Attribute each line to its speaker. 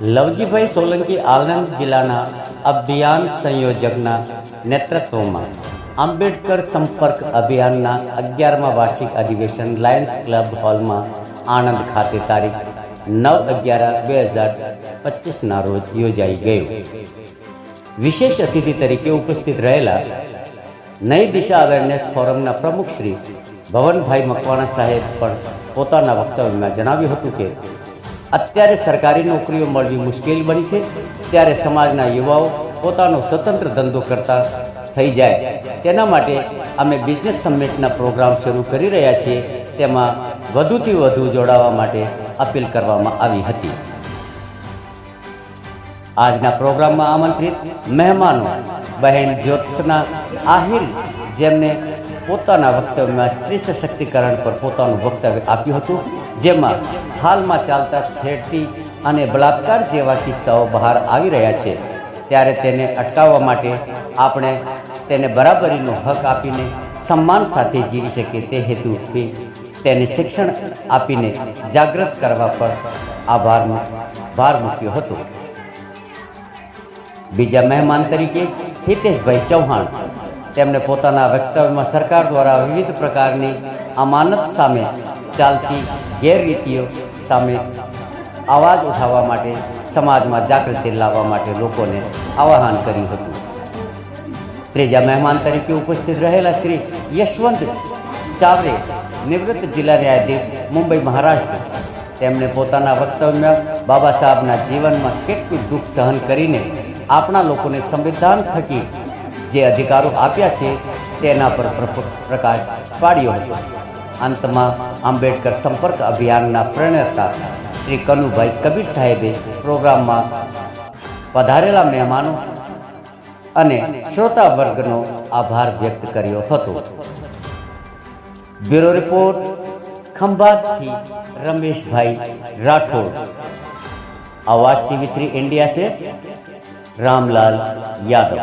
Speaker 1: લવજીભાઈ સોલંકી આણંદ જિલ્લાના અભિયાન સંયોજકના નેતૃત્વમાં આંબેડકર સંપર્ક અભિયાનના 11મા વાર્ષિક અધિવેશન લાયન્સ ક્લબ હોલમાં આણંદ ખાતે તારીખ 9/11/2025ના રોજ યોજાઈ ગયું. વિશેષ અતિથિ તરીકે ઉપસ્થિત રહેલા નઈ દિશા અવેરનેસ ફોરમના પ્રમુખ શ્રી ભવનભાઈ મકવાણા સાહેબ પણ પોતાના વક્તવ્યમાં જણાવ્યું હતું કે અત્યારે સરકારી નોકરીઓ મળવી મુશ્કેલ બની છે, ત્યારે સમાજના યુવાઓ પોતાનો સ્વતંત્ર ધંધો કરતા થઈ જાય તેના માટે અમે બિઝનેસ સમિટના પ્રોગ્રામ શરૂ કરી રહ્યા છીએ. તેમાં વધુથી વધુ જોડાવા માટે અપીલ કરવામાં આવી હતી. આજના પ્રોગ્રામમાં આમંત્રિત મહેમાનો બહેન જ્યોત્સના આહિર, જેમને પોતાના વક્તવ્યમાં સ્ત્રી સશક્તિકરણ પર પોતાનું વક્તવ્ય આપ્યું હતું, જેમાં હાલમાં ચાલતા છેડતી અને બળાત્કાર જેવા કિસ્સાઓ બહાર આવી રહ્યા છે, ત્યારે તેને અટકાવવા માટે આપણે તેને બરાબરીનો હક આપીને સન્માન સાથે જીવી શકીએ તે હેતુથી તેને શિક્ષણ આપીને જાગૃત કરવા પર ભાર મૂક્યો હતો. બીજા મહેમાન તરીકે હિતેશભાઈ ચૌહાણ, તેમણે પોતાના વક્તવ્યમાં સરકાર દ્વારા વિવિધ પ્રકારની અમાનત સામે ચાલતી ગેરરીતિઓ સામે અવાજ ઉઠાવવા માટે સમાજમાં જાગૃતિ લાવવા માટે લોકોને આહ્વાન કર્યું હતું. ત્રીજા મહેમાન તરીકે ઉપસ્થિત રહેલા શ્રી યશવંત ચાવરે, નિવૃત્ત જિલ્લા ન્યાયાધીશ, મુંબઈ, મહારાષ્ટ્ર, તેમણે પોતાના વક્તવ્યમાં બાબા સાહેબના જીવનમાં કેટલું દુઃખ સહન કરીને આપણા લોકોને સંવિધાન થકી જે અધિકારો આપ્યા છે તેના પર પ્રકાશ પાડ્યો હતો. અંતમાં આંબેડકર સંપર્ક અભિયાનના પ્રણેતા શ્રી કનુભાઈ કબીર સાહેબે પ્રોગ્રામમાં પધારેલા મહેમાનો અને શ્રોતા વર્ગનો આભાર વ્યક્ત કર્યો હતો. બ્યુરો રિપોર્ટ, ખંભાતથી રમેશભાઈ રાઠોડ. आवाज TV3 इंडिया से रामलाल यादव.